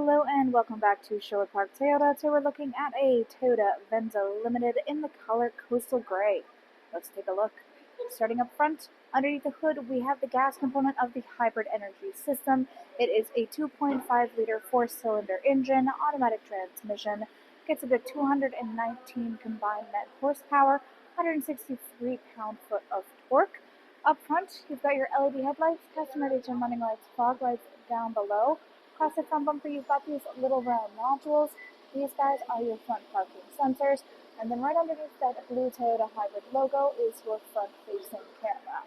Hello and welcome back to Sherwood Park Toyota. Today we're looking at a Toyota Venza Limited in the color Coastal Gray. Let's take a look. Starting up front, underneath the hood, we have the gas component of the hybrid energy system. It is a 2.5-liter 4-cylinder engine, automatic transmission, gets a good 219 combined net horsepower, 163 pound-foot of torque. Up front, you've got your LED headlights, customization running lights, fog lights down below. Across the front bumper, you've got these little round nodules. These guys are your front parking sensors. And then right underneath that blue Toyota hybrid logo is your front-facing camera.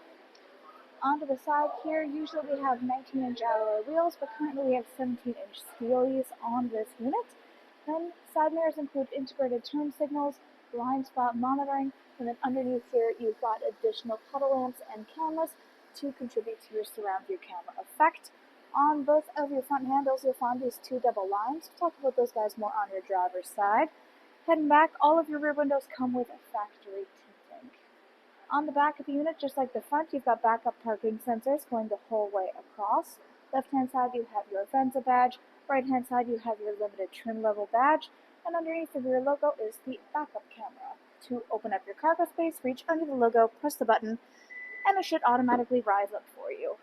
Onto the side here, usually we have 19-inch alloy wheels, but currently we have 17-inch steelies on this unit. Then side mirrors include integrated turn signals, blind spot monitoring, and then underneath here you've got additional puddle lamps and cameras to contribute to your surround view camera effect. On both of your front handles, you'll find these two double lines. We'll talk about those guys more on your driver's side. Heading back, all of your rear windows come with factory tinting. On the back of the unit, just like the front, you've got backup parking sensors going the whole way across. Left-hand side, you have your Venza badge. Right-hand side, you have your limited trim level badge. And underneath the rear logo is the backup camera. To open up your cargo space, reach under the logo, press the button, and it should automatically rise up for you.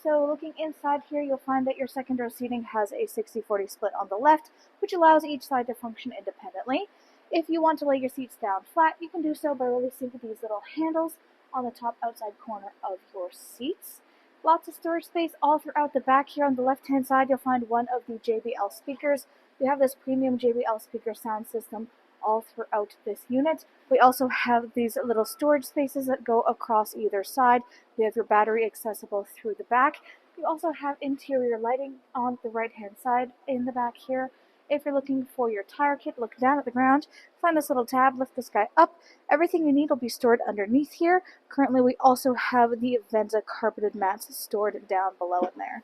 So looking inside here, you'll find that your second row seating has a 60-40 split on the left, which allows each side to function independently. If you want to lay your seats down flat, you can do so by releasing these little handles on the top outside corner of your seats. Lots of storage space all throughout the back here. On the left-hand side, you'll find one of the JBL speakers. We have this premium JBL speaker sound system all throughout this unit. We also have these little storage spaces that go across either side. We have your battery accessible through the back. You also have interior lighting on the right-hand side in the back here. If you're looking for your tire kit, look down at the ground, find this little tab, lift this guy up. Everything you need will be stored underneath here. Currently, we also have the Venza carpeted mats stored down below in there.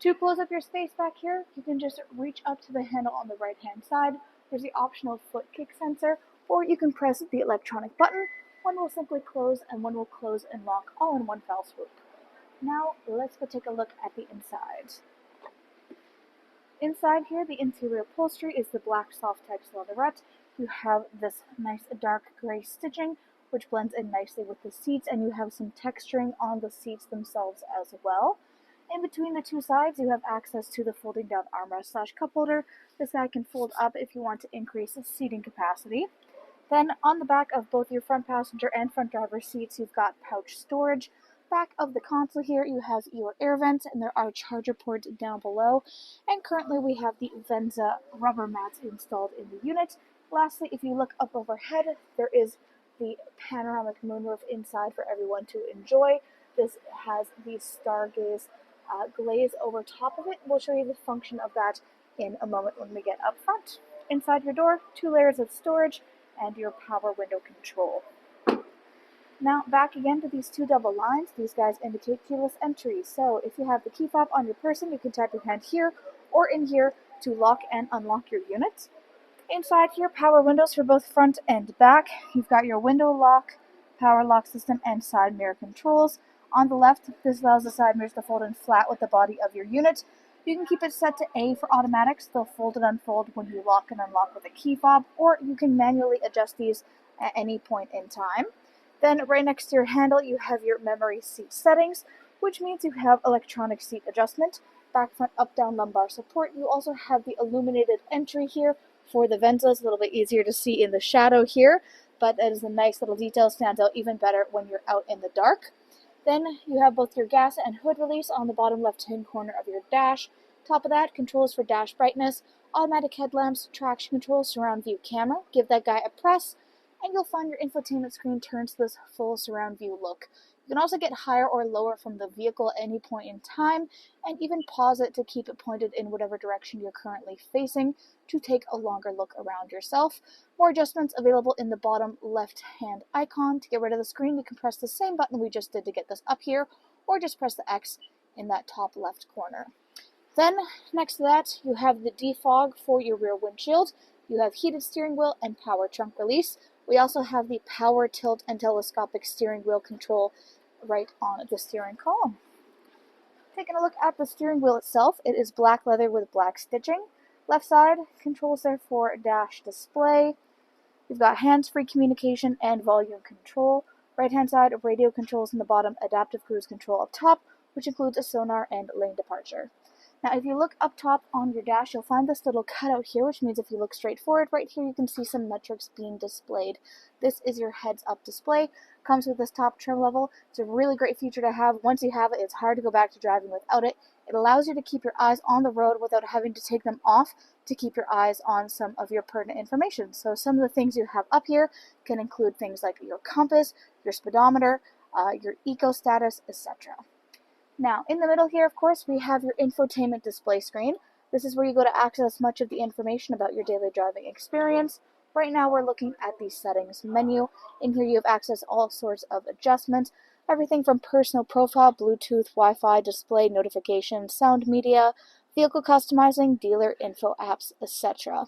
To close up your space back here, you can just reach up to the handle on the right-hand side. There's the optional foot kick sensor, or you can press the electronic button. One will simply close and one will close and lock all in one fell swoop. Now, let's go take a look at the inside. Inside here, the interior upholstery is the black soft type leatherette. You have this nice dark gray stitching, which blends in nicely with the seats, and you have some texturing on the seats themselves as well. In between the two sides, you have access to the folding down armrest / cup holder. This guy can fold up if you want to increase the seating capacity. Then on the back of both your front passenger and front driver seats, you've got pouch storage. Back of the console here, you have your air vents, and there are charger ports down below. And currently we have the Venza rubber mats installed in the unit. Lastly, if you look up overhead, there is the panoramic moonroof inside for everyone to enjoy. This has the stargaze glaze over top of it. We'll show you the function of that in a moment when we get up front. Inside your door, 2 layers of storage and your power window control. Now back again to these 2 double lines. These guys indicate keyless entry. So if you have the key fob on your person, you can tap your hand here or in here to lock and unlock your unit. Inside here, power windows for both front and back. You've got your window lock, power lock system, and side mirror controls. On the left, this allows the side mirrors to fold in flat with the body of your unit. You can keep it set to A for automatics. They'll fold and unfold when you lock and unlock with a key fob, or you can manually adjust these at any point in time. Then right next to your handle, you have your memory seat settings, which means you have electronic seat adjustment, back, front, up, down, lumbar support. You also have the illuminated entry here for the Venza. It's a little bit easier to see in the shadow here, but that is a nice little detail, stands out even better when you're out in the dark. Then you have both your gas and hood release on the bottom left-hand corner of your dash. Top of that, controls for dash brightness, automatic headlamps, traction control, surround view camera. Give that guy a press, and you'll find your infotainment screen turns to this full surround view look. You can also get higher or lower from the vehicle at any point in time, and even pause it to keep it pointed in whatever direction you're currently facing to take a longer look around yourself. More adjustments available in the bottom left-hand icon. To get rid of the screen, you can press the same button we just did to get this up here, or just press the X in that top left corner. Then, next to that, you have the defog for your rear windshield. You have heated steering wheel and power trunk release. We also have the power tilt and telescopic steering wheel control right on the steering column. Taking a look at the steering wheel itself, it is black leather with black stitching. Left side, controls there for dash display. You've got hands-free communication and volume control. Right-hand side, radio controls in the bottom, adaptive cruise control up top, which includes a sonar and lane departure. Now, if you look up top on your dash, you'll find this little cutout here, which means if you look straight forward, right here you can see some metrics being displayed. This is your heads-up display. Comes with this top trim level. It's a really great feature to have. Once you have it, it's hard to go back to driving without it. It allows you to keep your eyes on the road without having to take them off to keep your eyes on some of your pertinent information. So some of the things you have up here can include things like your compass, your speedometer, your eco status, etc. Now, in the middle here, of course, we have your infotainment display screen. This is where you go to access much of the information about your daily driving experience. Right now, we're looking at the settings menu. In here, you have access to all sorts of adjustments, everything from personal profile, Bluetooth, Wi-Fi, display, notifications, sound media, vehicle customizing, dealer info apps, etc.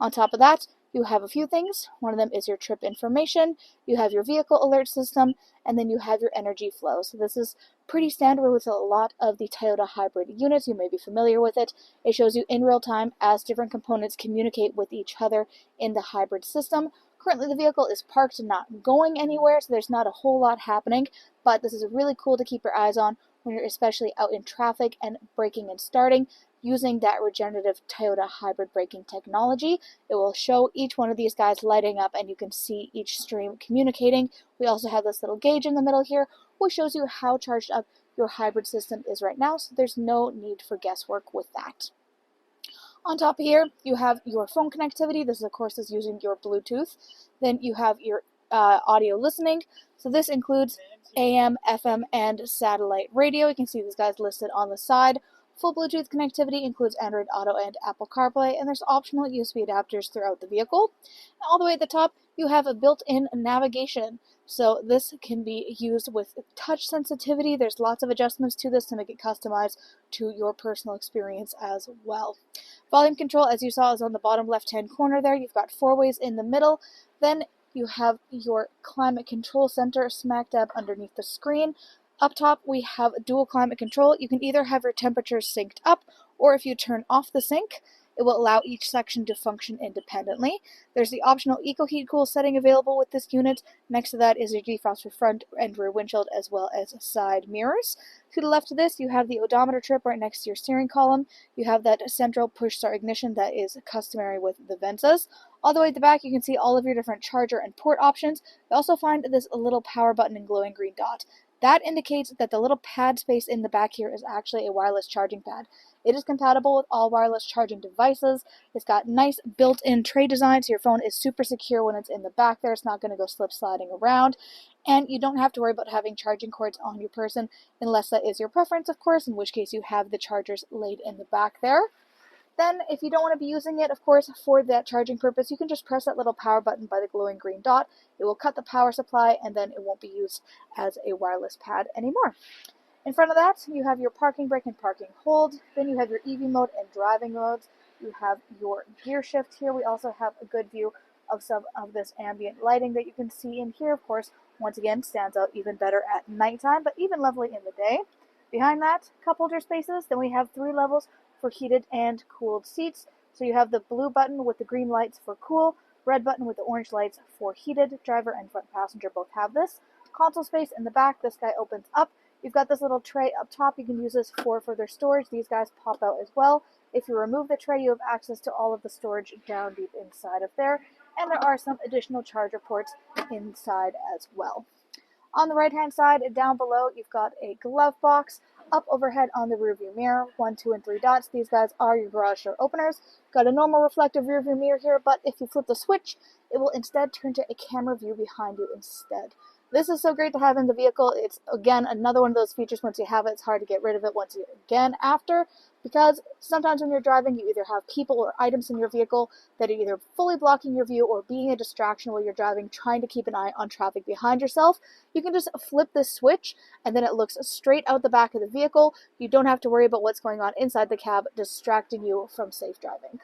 On top of that, you have a few things. One of them is your trip information, you have your vehicle alert system, and then you have your energy flow. So this is pretty standard with a lot of the Toyota hybrid units. You may be familiar with it. It shows you in real time as different components communicate with each other in the hybrid system. Currently the vehicle is parked and not going anywhere, so there's not a whole lot happening, but this is really cool to keep your eyes on when you're especially out in traffic and braking and starting. Using that regenerative Toyota hybrid braking technology, it will show each one of these guys lighting up and you can see each stream communicating. We also have this little gauge in the middle here, which shows you how charged up your hybrid system is right now, so there's no need for guesswork with that. On top of here, you have your phone connectivity. This, of course, is using your Bluetooth. Then you have your audio listening. So this includes AM, FM, and satellite radio. You can see these guys listed on the side. Full Bluetooth connectivity includes Android Auto and Apple CarPlay, and there's optional USB adapters throughout the vehicle. All the way at the top, you have a built-in navigation. So this can be used with touch sensitivity. There's lots of adjustments to this to make it customized to your personal experience as well. Volume control, as you saw, is on the bottom left-hand corner there. You've got 4 ways in the middle. Then you have your climate control center smack dab underneath the screen. Up top, we have dual climate control. You can either have your temperatures synced up, or if you turn off the sync, it will allow each section to function independently. There's the optional Eco Heat Cool setting available with this unit. Next to that is your defrost for front and rear windshield, as well as side mirrors. To the left of this, you have the odometer trip right next to your steering column. You have that central push start ignition that is customary with the Venzas. All the way at the back, you can see all of your different charger and port options. You also find this little power button and glowing green dot. That indicates that the little pad space in the back here is actually a wireless charging pad. It is compatible with all wireless charging devices. It's got nice built-in tray design, so your phone is super secure when it's in the back there. It's not going to go slip-sliding around. And you don't have to worry about having charging cords on your person, unless that is your preference, of course, in which case you have the chargers laid in the back there. Then, if you don't want to be using it, of course, for that charging purpose, you can just press that little power button by the glowing green dot. It will cut the power supply, and then it won't be used as a wireless pad anymore. In front of that, you have your parking brake and parking hold. Then you have your EV mode and driving modes. You have your gear shift here. We also have a good view of some of this ambient lighting that you can see in here. Of course, once again, stands out even better at nighttime, but even lovely in the day. Behind that, cup holder spaces. Then we have 3 levels for heated and cooled seats. So you have the blue button with the green lights for cool, red button with the orange lights for heated. Driver and front passenger both have this. Console space in the back, this guy opens up. You've got this little tray up top. You can use this for further storage. These guys pop out as well. If you remove the tray, you have access to all of the storage down deep inside of there. And there are some additional charger ports inside as well. On the right-hand side, down below, you've got a glove box. Up overhead on the rearview mirror, 1, 2, and 3 dots. These guys are your garage door openers. Got a normal reflective rearview mirror here, but if you flip the switch, it will instead turn to a camera view behind you instead. This is so great to have in the vehicle. It's, again, another one of those features. Once you have it, it's hard to get rid of it once you, again, after. Because sometimes when you're driving, you either have people or items in your vehicle that are either fully blocking your view or being a distraction while you're driving, trying to keep an eye on traffic behind yourself. You can just flip this switch, and then it looks straight out the back of the vehicle. You don't have to worry about what's going on inside the cab, distracting you from safe driving.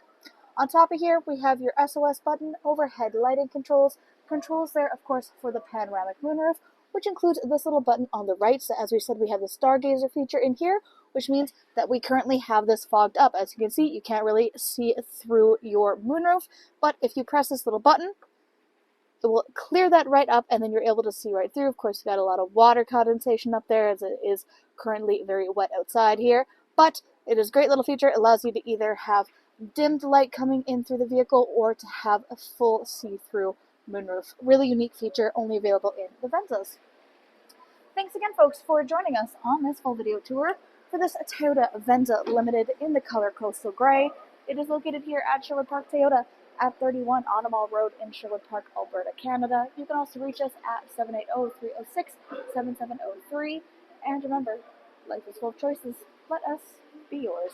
On top of here, we have your SOS button, overhead lighting controls. Controls there, of course, for the panoramic moonroof, which includes this little button on the right. So as we said, we have the stargazer feature in here, which means that we currently have this fogged up. As you can see, you can't really see through your moonroof, but if you press this little button, it will clear that right up, and then you're able to see right through. Of course, you've got a lot of water condensation up there, as it is currently very wet outside here, but it is a great little feature. It allows you to either have dimmed light coming in through the vehicle or to have a full see-through moonroof. Really unique feature, only available in the Venzas. Thanks again, folks, for joining us on this full video tour for this Toyota Venza Limited in the color Coastal Gray. It is located here at Sherwood Park Toyota at 31 Automall Road in Sherwood Park, Alberta, Canada. You can also reach us at 780-306-7703. And remember, life is full of choices. Let us be yours.